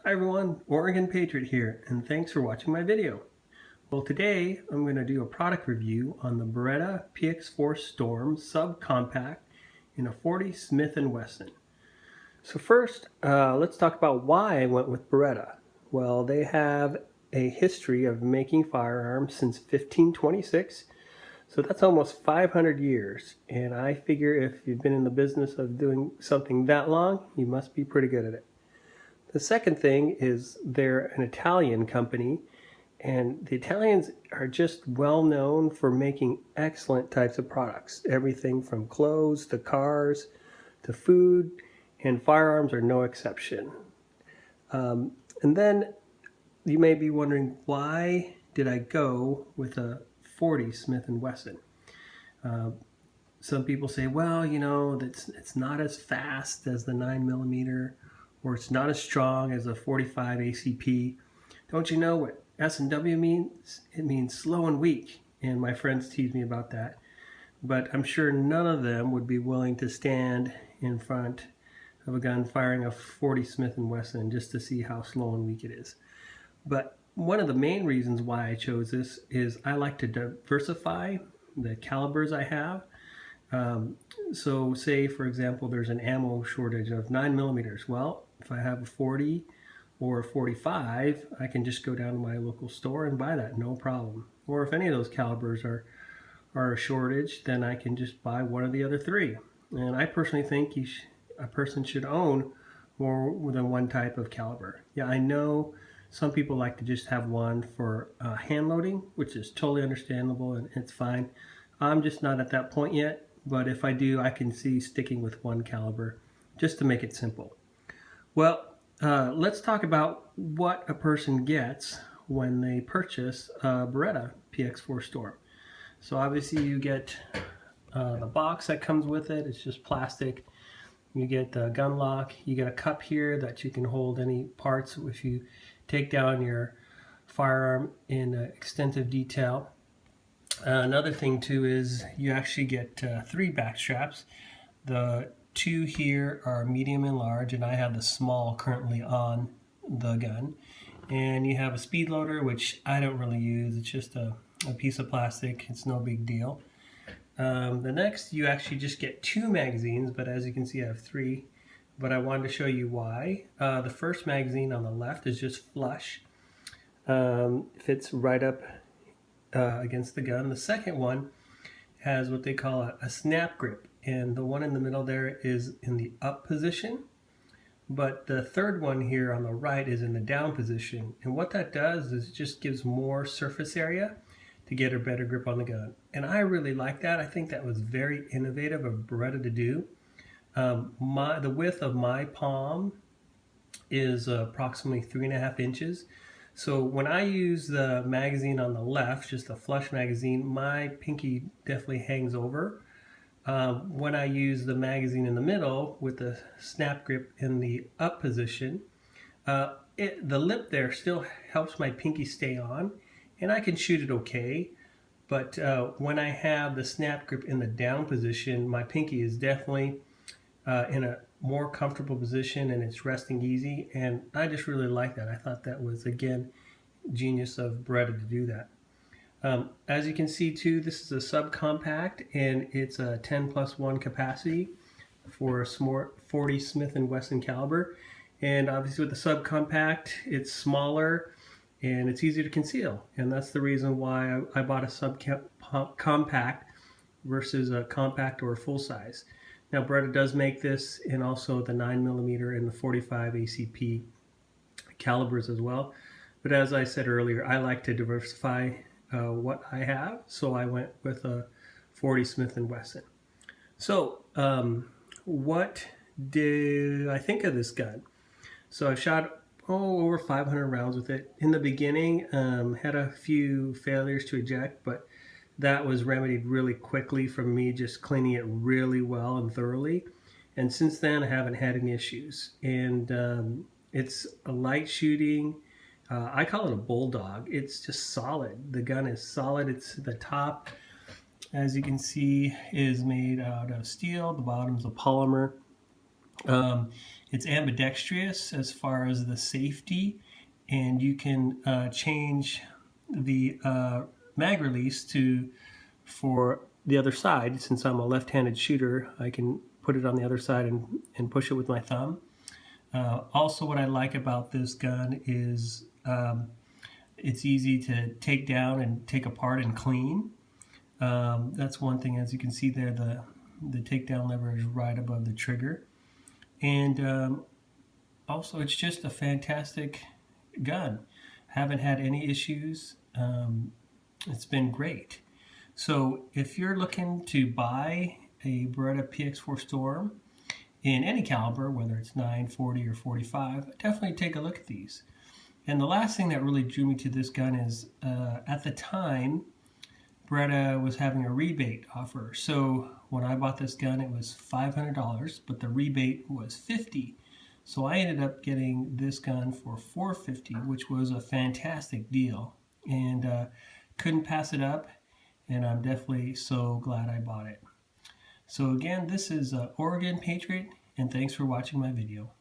Hi everyone, Oregon Patriot here, and thanks for watching my video. Well, today I'm going to do a product review on the Beretta PX4 Storm subcompact in a 40 Smith & Wesson. So first, let's talk about why I went with Beretta. Well, they have a history of making firearms since 1526, so that's almost 500 years, and I figure if you've been in the business of doing something that long, you must be pretty good at it. The second thing is they're an Italian company, and the Italians are just well known for making excellent types of products. Everything from clothes to cars to food, and firearms are no exception. And then you may be wondering, why did I go with a 40 Smith & Wesson? Some people say, well, you know, it's not as fast as the 9mm, or it's not as strong as a 45 ACP. Don't you know what S&W means? It means slow and weak, and my friends tease me about that. But I'm sure none of them would be willing to stand in front of a gun firing a 40 Smith & Wesson just to see how slow and weak it is. But one of the main reasons why I chose this is I like to diversify the calibers I have. So say, for example, there's an ammo shortage of 9mm. Well, if I have a 40 or a 45, I can just go down to my local store and buy that, no problem. Or if any of those calibers are a shortage, then I can just buy one of the other three. And I personally think a person should own more than one type of caliber. Yeah, I know some people like to just have one for hand loading, which is totally understandable and it's fine. I'm just not at that point yet, but if I do, I can see sticking with one caliber just to make it simple. Well, let's talk about what a person gets when they purchase a Beretta PX4 Storm. So obviously you get the box that comes with it. It's just plastic. You get the gun lock. You get a cup here that you can hold any parts if you take down your firearm in extensive detail. Another thing too is you actually get 3 back straps. The 2 here are medium and large, and I have the small currently on the gun. And you have a speed loader, which I don't really use. It's just a piece of plastic. It's no big deal. The next, you actually just get 2 magazines, but as you can see I have 3. But I wanted to show you why. The first magazine on the left is just flush. Fits right up against the gun. The second one has what they call a snap grip, and the one in the middle there is in the up position, but the third one here on the right is in the down position. And what that does is it just gives more surface area to get a better grip on the gun, and I really like that. I think that was very innovative of Beretta to do. The width of my palm is approximately 3.5 inches. So when I use the magazine on the left, just a flush magazine, my pinky definitely hangs over. When I use the magazine in the middle with the snap grip in the up position, the lip there still helps my pinky stay on, and I can shoot it okay. But when I have the snap grip in the down position, my pinky is definitely in a more comfortable position and it's resting easy, and I just really like that. I thought that was, again, genius of Beretta to do that. As you can see too, this is a subcompact and it's a 10+1 capacity for a 40 Smith & Wesson caliber, and obviously with the subcompact it's smaller and it's easier to conceal, and that's the reason why I bought a subcompact versus a compact or a full size. Now Beretta does make this in also the 9mm and the 45 ACP calibers as well, but as I said earlier, I like to diversify what I have, so I went with a 40 Smith & Wesson. So what did I think of this gun? So I've shot over 500 rounds with it. In the beginning, had a few failures to eject, but that was remedied really quickly from me just cleaning it really well and thoroughly. And since then, I haven't had any issues. And it's a light shooting. I call it a bulldog. It's just solid. The gun is solid. It's the top, as you can see, is made out of steel. The bottom's a polymer. It's ambidextrous as far as the safety, and you can change the mag release for the other side. Since I'm a left-handed shooter, I can put it on the other side and push it with my thumb. Also, what I like about this gun is it's easy to take down and take apart and clean. That's one thing. As you can see there, the takedown lever is right above the trigger. And also, it's just a fantastic gun. Haven't had any issues. It's been great. So if you're looking to buy a Beretta PX4 Storm in any caliber, whether it's 9, 40, or 45, definitely take a look at these. And the last thing that really drew me to this gun is at the time, Beretta was having a rebate offer. So when I bought this gun, it was $500, but the rebate was $50. So I ended up getting this gun for $450, which was a fantastic deal, and couldn't pass it up. And I'm definitely so glad I bought it. So again, this is Oregon Patriot, and thanks for watching my video.